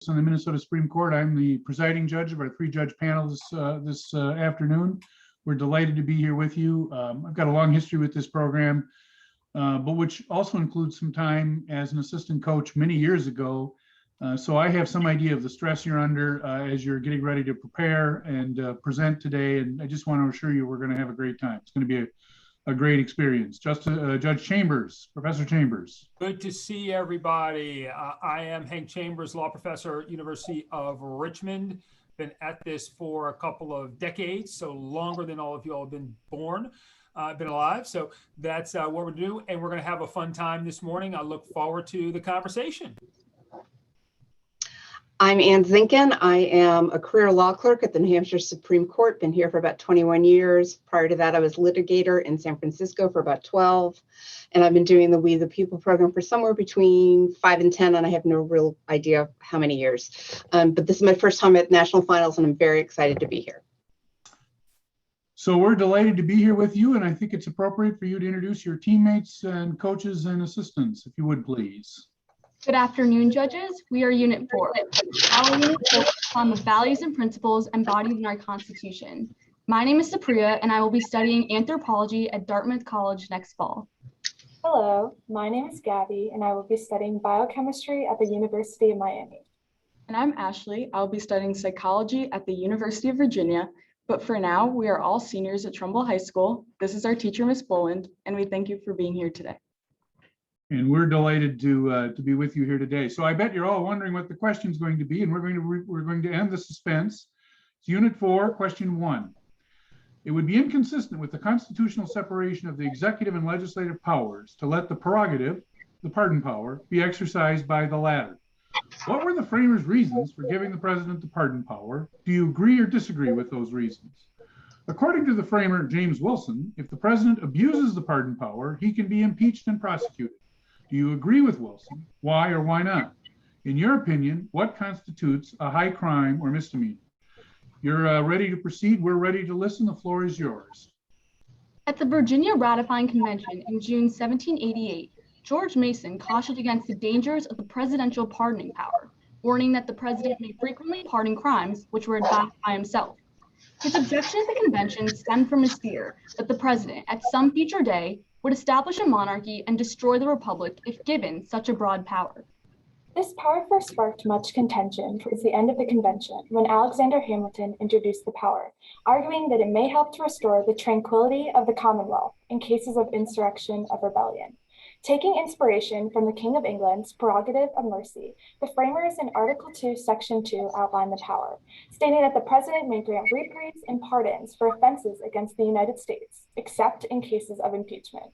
on the Minnesota Supreme Court. I'm the presiding judge of our three-judge panel this afternoon. We're delighted to be here with you. I've got a long history with this program, but which also includes some time as an assistant coach many years ago. So I have some idea of the stress you're under as you're getting ready to prepare and present today. And I just want to assure you we're going to have a great time. It's going to be a great experience. Judge Chambers, Professor Chambers. Good to see everybody. I am Hank Chambers, law professor at University of Richmond. Been at this for a couple of decades, so longer than all of you all have been born, been alive. So that's what we're doing, and we're going to have a fun time this morning. I look forward to the conversation. I'm Ann Zinken. I am a career law clerk at the New Hampshire Supreme Court. Been here for about 21 years. Prior to that, I was litigator in San Francisco for about 12. And I've been doing the We the People program for somewhere between 5 and 10, and I have no real idea how many years. But this is my first time at national finals, and I'm very excited to be here. So we're delighted to be here with you, and I think it's appropriate for you to introduce your teammates and coaches and assistants, if you would, please. Good afternoon, judges. We are Unit 4. Our unit focuses on the values and principles embodied in our Constitution. My name is Supriya, and I will be studying anthropology at Dartmouth College next fall. Hello, my name is Gabby, and I will be studying biochemistry at the University of Miami. And I'm Ashley. I'll be studying psychology at the University of Virginia. But for now, we are all seniors at Trumbull High School. This is our teacher, Ms. Boland, and we thank you for being here today. And we're delighted to be with you here today. So I bet you're all wondering what the question is going to be, and we're going to end the suspense. It's Unit 4, Question 1. It would be inconsistent with the constitutional separation of the executive and legislative powers to let the prerogative, the pardon power, be exercised by the latter. What were the framers' reasons for giving the president the pardon power? Do you agree or disagree with those reasons? According to the framer, James Wilson, if the president abuses the pardon power, he can be impeached and prosecuted. Do you agree with Wilson? Why or why not? In your opinion, what constitutes a high crime or misdemeanor? You're ready to proceed. We're ready to listen. The floor is yours. At the Virginia Ratifying Convention in June 1788, George Mason cautioned against the dangers of the presidential pardoning power, warning that the president may frequently pardon crimes which were advised by himself. His objection at the convention stemmed from his fear that the president, at some future day, would establish a monarchy and destroy the republic if given such a broad power. This power first sparked much contention towards the end of the convention when Alexander Hamilton introduced the power, arguing that it may help to restore the tranquility of the Commonwealth in cases of insurrection of rebellion. Taking inspiration from the King of England's prerogative of mercy, the framers in Article 2, Section 2 outlined the power, stating that the president may grant reprieves and pardons for offenses against the United States, except in cases of impeachment.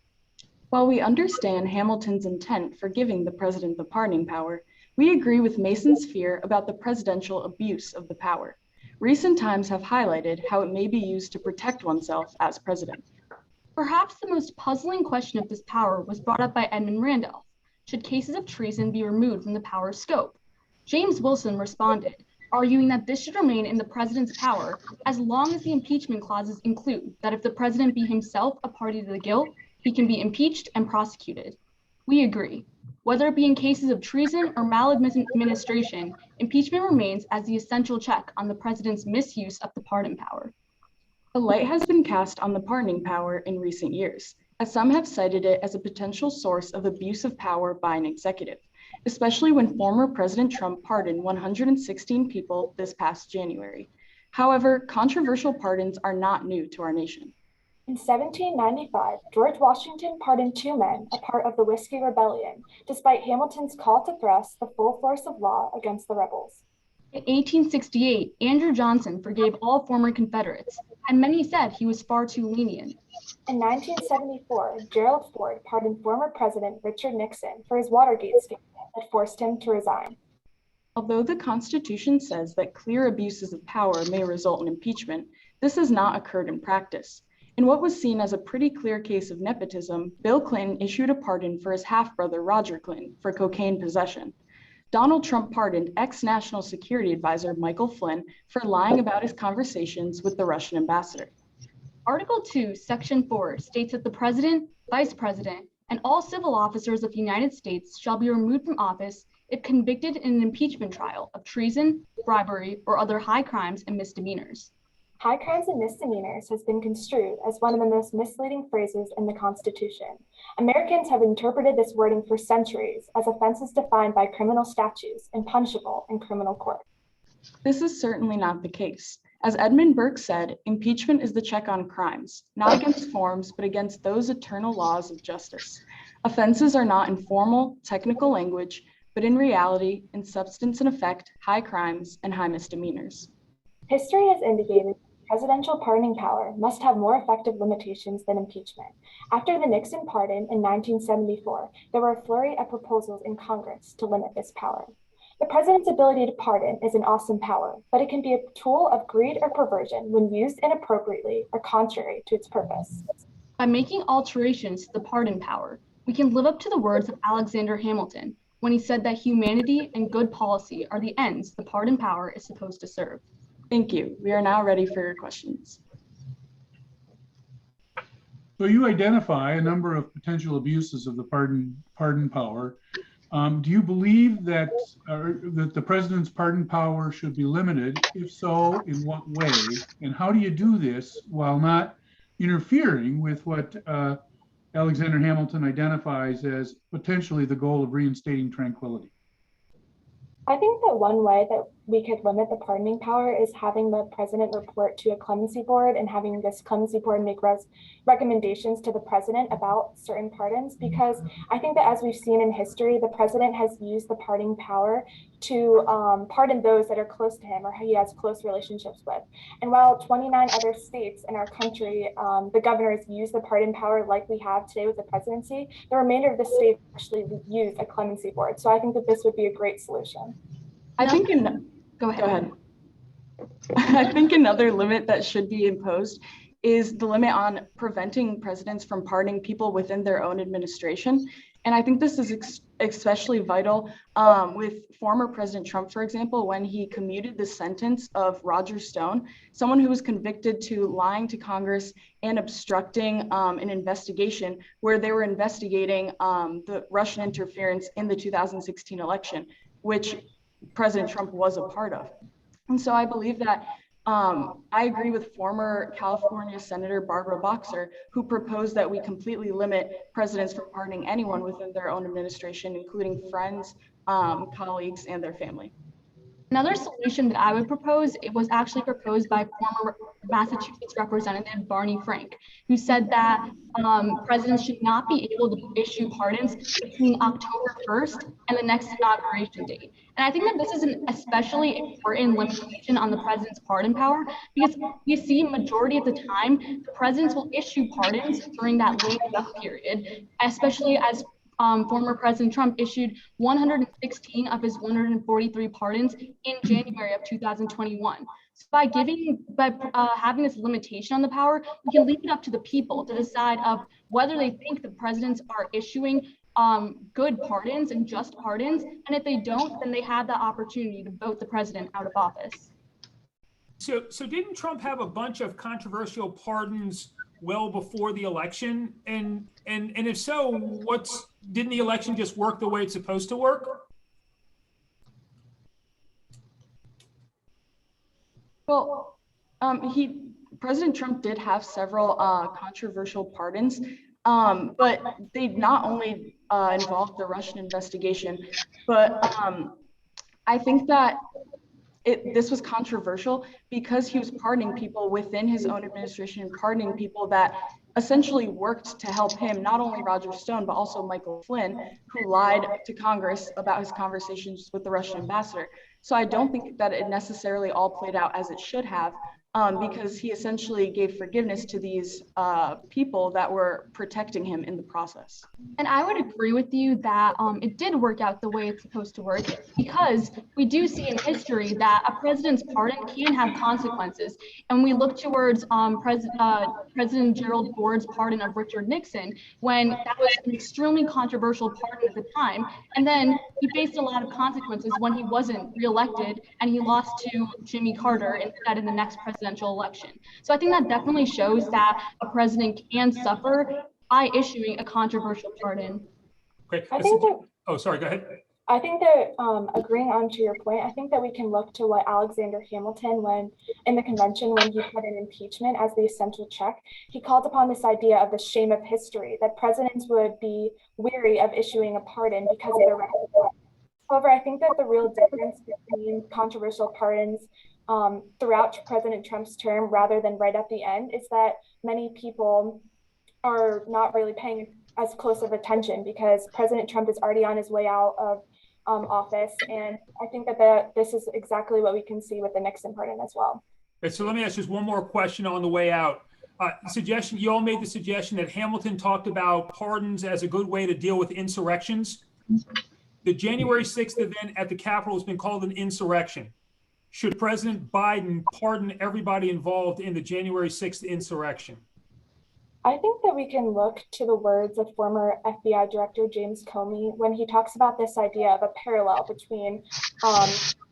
While we understand Hamilton's intent for giving the president the pardoning power, we agree with Mason's fear about the presidential abuse of the power. Recent times have highlighted how it may be used to protect oneself as president. Perhaps the most puzzling question of this power was brought up by Edmund Randolph. Should cases of treason be removed from the power's scope? James Wilson responded, arguing that this should remain in the president's power as long as the impeachment clauses include that if the president be himself a party to the guilt, he can be impeached and prosecuted. We agree. Whether it be in cases of treason or maladministration, impeachment remains as the essential check on the president's misuse of the pardon power. A light has been cast on the pardoning power in recent years, as some have cited it as a potential source of abuse of power by an executive, especially when former President Trump pardoned 116 people this past January. However, controversial pardons are not new to our nation. In 1795, George Washington pardoned 2 men, a part of the Whiskey Rebellion, despite Hamilton's call to thrust the full force of law against the rebels. In 1868, Andrew Johnson forgave all former Confederates, and many said he was far too lenient. In 1974, Gerald Ford pardoned former President Richard Nixon for his Watergate scandal that forced him to resign. Although the Constitution says that clear abuses of power may result in impeachment, this has not occurred in practice. In what was seen as a pretty clear case of nepotism, Bill Clinton issued a pardon for his half-brother Roger Clinton for cocaine possession. Donald Trump pardoned ex-National Security Advisor Michael Flynn for lying about his conversations with the Russian ambassador. Article 2, Section 4 states that the President, Vice President, and all civil officers of the United States shall be removed from office if convicted in an impeachment trial of treason, bribery, or other high crimes and misdemeanors. High crimes and misdemeanors has been construed as one of the most misleading phrases in the Constitution. Americans have interpreted this wording for centuries as offenses defined by criminal statutes and punishable in criminal court. This is certainly not the case. As Edmund Burke said, impeachment is the check on crimes, not against forms, but against those eternal laws of justice. Offenses are not in formal, technical language, but in reality, in substance and effect, high crimes and high misdemeanors. History has indicated presidential pardoning power must have more effective limitations than impeachment. After the Nixon pardon in 1974, there were a flurry of proposals in Congress to limit this power. The president's ability to pardon is an awesome power, but it can be a tool of greed or perversion when used inappropriately or contrary to its purpose. By making alterations to the pardon power, we can live up to the words of Alexander Hamilton when he said that humanity and good policy are the ends the pardon power is supposed to serve. Thank you. We are now ready for your questions. So you identify a number of potential abuses of the pardon power. Do you believe that that the president's pardon power should be limited? If so, in what way? And how do you do this while not interfering with what Alexander Hamilton identifies as potentially the goal of reinstating tranquility? I think that one way that we could limit the pardoning power is having the president report to a clemency board and having this clemency board make recommendations to the president about certain pardons, because I think that as we've seen in history, the president has used the pardoning power to pardon those that are close to him or he has close relationships with. And while 29 other states in our country, the governors use the pardon power like we have today with the presidency, the remainder of the states actually use a clemency board. So I think that this would be a great solution. I think Go ahead. I think another limit that should be imposed is the limit on preventing presidents from pardoning people within their own administration. And I think this is especially vital with former President Trump, for example, when he commuted the sentence of Roger Stone, someone who was convicted to lying to Congress and obstructing an investigation where they were investigating the Russian interference in the 2016 election, which President Trump was a part of. And so I believe that I agree with former California Senator Barbara Boxer, who proposed that we completely limit presidents from pardoning anyone within their own administration, including friends, colleagues, and their family. Another solution that I would propose, it was actually proposed by former Massachusetts Representative Barney Frank, who said that presidents should not be able to issue pardons between October 1st and the next inauguration date. And I think that this is an especially important limitation on the president's pardon power, because you see majority of the time, the presidents will issue pardons during that lame duck period, especially as former President Trump issued 116 of his 143 pardons in January of 2021. So by having this limitation on the power, we can leave it up to the people to decide of whether they think the presidents are issuing good pardons and just pardons, and if they don't, then they have the opportunity to vote the president out of office. So didn't Trump have a bunch of controversial pardons well before the election? And if so, didn't the election just work the way it's supposed to work? Well, President Trump did have several controversial pardons, but they not only involved the Russian investigation, but I think that this was controversial because he was pardoning people within his own administration and pardoning people that essentially worked to help him, not only Roger Stone, but also Michael Flynn, who lied to Congress about his conversations with the Russian ambassador. So I don't think that it necessarily all played out as it should have, because he essentially gave forgiveness to these people that were protecting him in the process. And I would agree with you that it did work out the way it's supposed to work, because we do see in history that a president's pardon can have consequences. And we look towards President Gerald Ford's pardon of Richard Nixon, when that was an extremely controversial pardon at the time. And then he faced a lot of consequences when he wasn't reelected and he lost to Jimmy Carter instead in the next presidential election. So I think that definitely shows that a president can suffer by issuing a controversial pardon. Great. I think that Oh, sorry, go ahead. I think that agreeing on to your point, I think that we can look to what Alexander Hamilton, when in the convention, when he put in impeachment as the essential check, he called upon this idea of the shame of history, that presidents would be weary of issuing a pardon because of the record. However, I think that the real difference between controversial pardons throughout President Trump's term rather than right at the end is that many people are not really paying as close of attention because President Trump is already on his way out of office. And I think that this is exactly what we can see with the Nixon pardon as well. Right, so let me ask just one more question on the way out. Suggestion, you all made the suggestion that Hamilton talked about pardons as a good way to deal with insurrections. The January 6th event at the Capitol has been called an insurrection. Should President Biden pardon everybody involved in the January 6th insurrection? I think that we can look to the words of former FBI Director James Comey when he talks about this idea of a parallel between,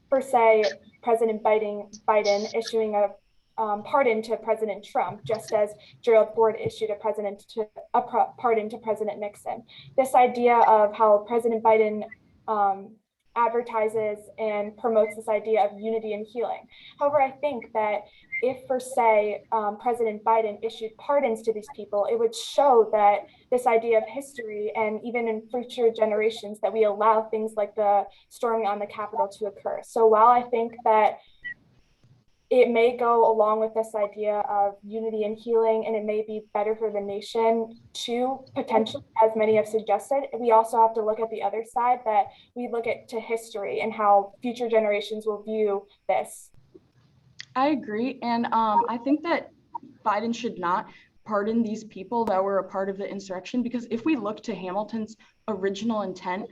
per se, President Biden issuing a pardon to President Trump, just as Gerald Ford issued a pardon to President Nixon. This idea of how President Biden advertises and promotes this idea of unity and healing. However, I think that if, for say, President Biden issued pardons to these people, it would show that this idea of history and even in future generations that we allow things like the storming on the Capitol to occur. So while I think that it may go along with this idea of unity and healing, and it may be better for the nation to potentially, as many have suggested, we also have to look at the other side, that we look to history and how future generations will view this. I agree. And I think that Biden should not pardon these people that were a part of the insurrection, because if we look to Hamilton's original intent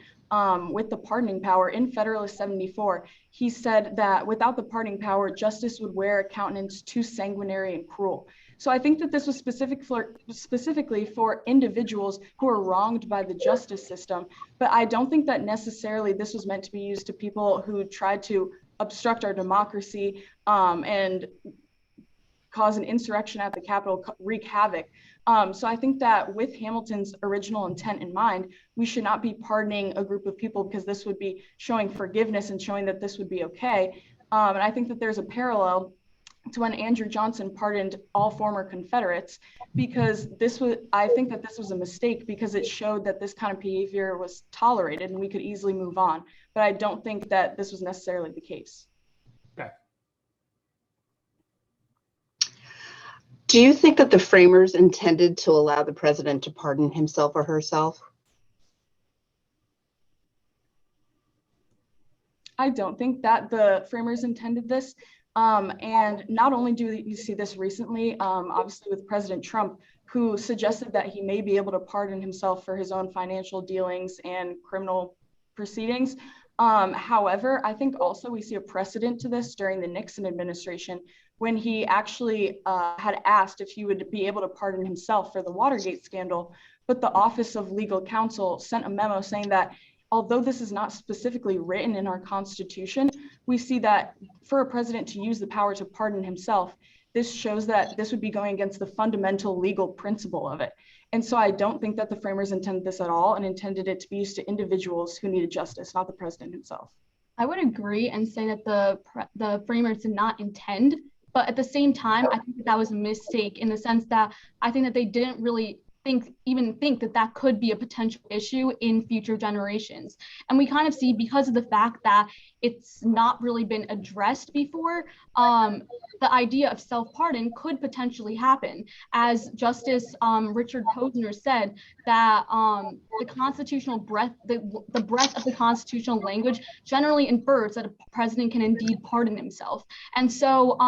with the pardoning power in Federalist 74, he said that without the pardoning power, justice would wear a countenance too sanguinary and cruel. So I think that this was specifically for individuals who are wronged by the justice system, but I don't think that necessarily this was meant to be used to people who tried to obstruct our democracy and cause an insurrection at the Capitol, wreak havoc. So I think that with Hamilton's original intent in mind, we should not be pardoning a group of people because this would be showing forgiveness and showing that this would be okay. And I think that there's a parallel to when Andrew Johnson pardoned all former Confederates, because I think that this was a mistake because it showed that this kind of behavior was tolerated and we could easily move on. But I don't think that this was necessarily the case. Okay. Do you think that the framers intended to allow the president to pardon himself or herself? I don't think that the framers intended this. And not only do you see this recently, obviously with President Trump, who suggested that he may be able to pardon himself for his own financial dealings and criminal proceedings. However, I think also we see a precedent to this during the Nixon administration when he actually had asked if he would be able to pardon himself for the Watergate scandal, but the Office of Legal Counsel sent a memo saying that although this is not specifically written in our Constitution, we see that for a president to use the power to pardon himself, this shows that this would be going against the fundamental legal principle of it. And so I don't think that the framers intended this at all and intended it to be used to individuals who needed justice, not the president himself. I would agree and say that the framers did not intend, but at the same time, I think that was a mistake in the sense that I think that they didn't really even think that could be a potential issue in future generations. And we kind of see, because of the fact that it's not really been addressed before, the idea of self-pardon could potentially happen. As Justice Richard Posner said, that the constitutional breadth, the breadth of the constitutional language generally infers that a president can indeed pardon himself. And so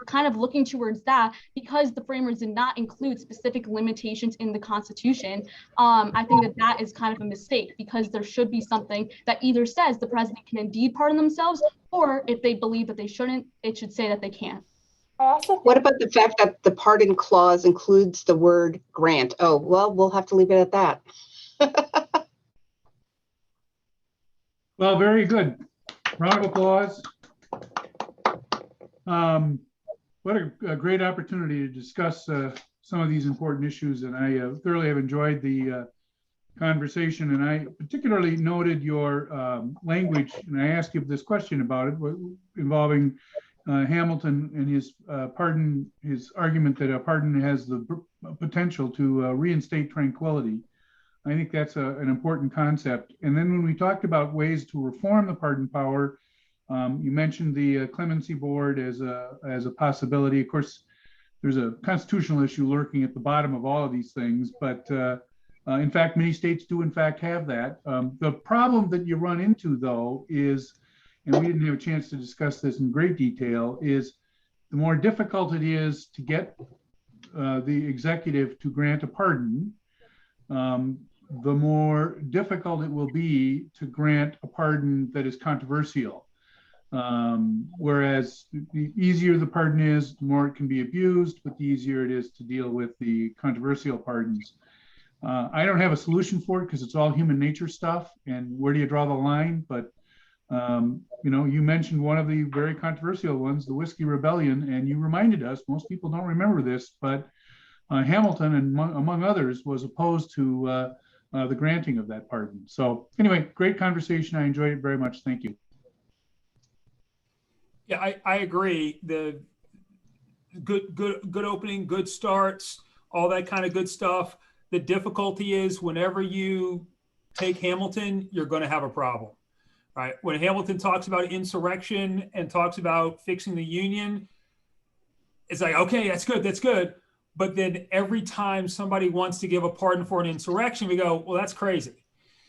kind of looking towards that, because the framers did not include specific limitations in the Constitution, I think that is kind of a mistake, because there should be something that either says the president can indeed pardon themselves, or if they believe that they shouldn't, it should say that they can't. What about the fact that the pardon clause includes the word grant? Oh, well, we'll have to leave it at that. Well, very good. Round of applause. What a great opportunity to discuss some of these important issues, and I thoroughly have enjoyed the conversation, and I particularly noted your language, and I asked you this question about it, involving Hamilton and his pardon, his argument that a pardon has the potential to reinstate tranquility. I think that's an important concept. And then when we talked about ways to reform the pardon power, you mentioned the clemency board as a possibility. Of course, there's a constitutional issue lurking at the bottom of all of these things, but in fact, many states do in fact have that. The problem that you run into, though, is, and we didn't have a chance to discuss this in great detail, is the more difficult it is to get the executive to grant a pardon, the more difficult it will be to grant a pardon that is controversial. Whereas the easier the pardon is, the more it can be abused, but the easier it is to deal with the controversial pardons. I don't have a solution for it because it's all human nature stuff, and where do you draw the line? But you know, you mentioned one of the very controversial ones, the Whiskey Rebellion, and you reminded us, most people don't remember this, but Hamilton, and among others, was opposed to the granting of that pardon. So anyway, great conversation. I enjoyed it very much. Thank you. Yeah, I agree. The good opening, good starts, all that kind of good stuff. The difficulty is whenever you take Hamilton, you're going to have a problem, right? When Hamilton talks about insurrection and talks about fixing the Union, it's like, okay, that's good, that's good. But then every time somebody wants to give a pardon for an insurrection, we go, well, that's crazy.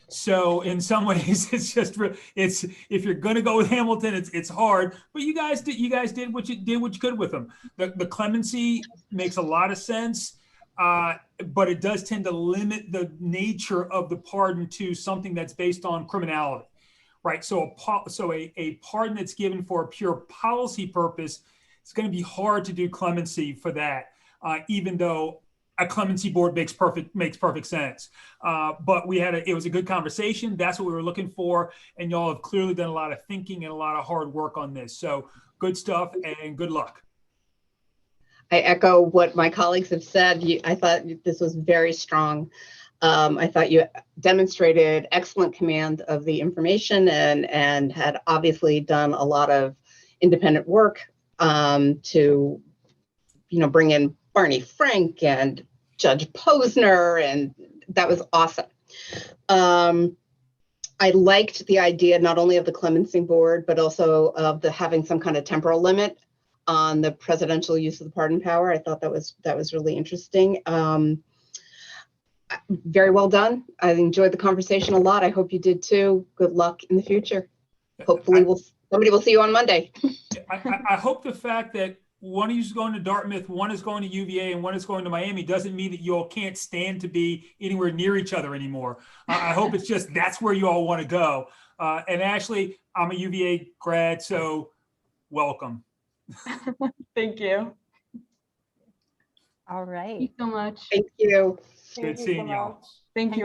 So in some ways, it's just, it's, if you're going to go with Hamilton, it's hard. But you guys did what you could with them. The clemency makes a lot of sense. But it does tend to limit the nature of the pardon to something that's based on criminality, right? So a pardon that's given for a pure policy purpose, it's going to be hard to do clemency for that, even though a clemency board makes perfect sense. But it was a good conversation. That's what we were looking for, and y'all have clearly done a lot of thinking and a lot of hard work on this. So good stuff and good luck. I echo what my colleagues have said. I thought this was very strong. I thought you demonstrated excellent command of the information and had obviously done a lot of independent work to, bring in Barney Frank and Judge Posner, and that was awesome. I liked the idea not only of the clemency board, but also of having some kind of temporal limit on the presidential use of the pardon power. I thought that was really interesting. Very well done. I enjoyed the conversation a lot. I hope you did too. Good luck in the future. Hopefully somebody will see you on Monday. I hope the fact that one of you is going to Dartmouth, one is going to UVA, and one is going to Miami doesn't mean that you all can't stand to be anywhere near each other anymore. I hope it's just that's where you all want to go. And Ashley, I'm a UVA grad, so welcome. Thank you. All right. Thank you so much. Thank you. Good seeing y'all. Thank you.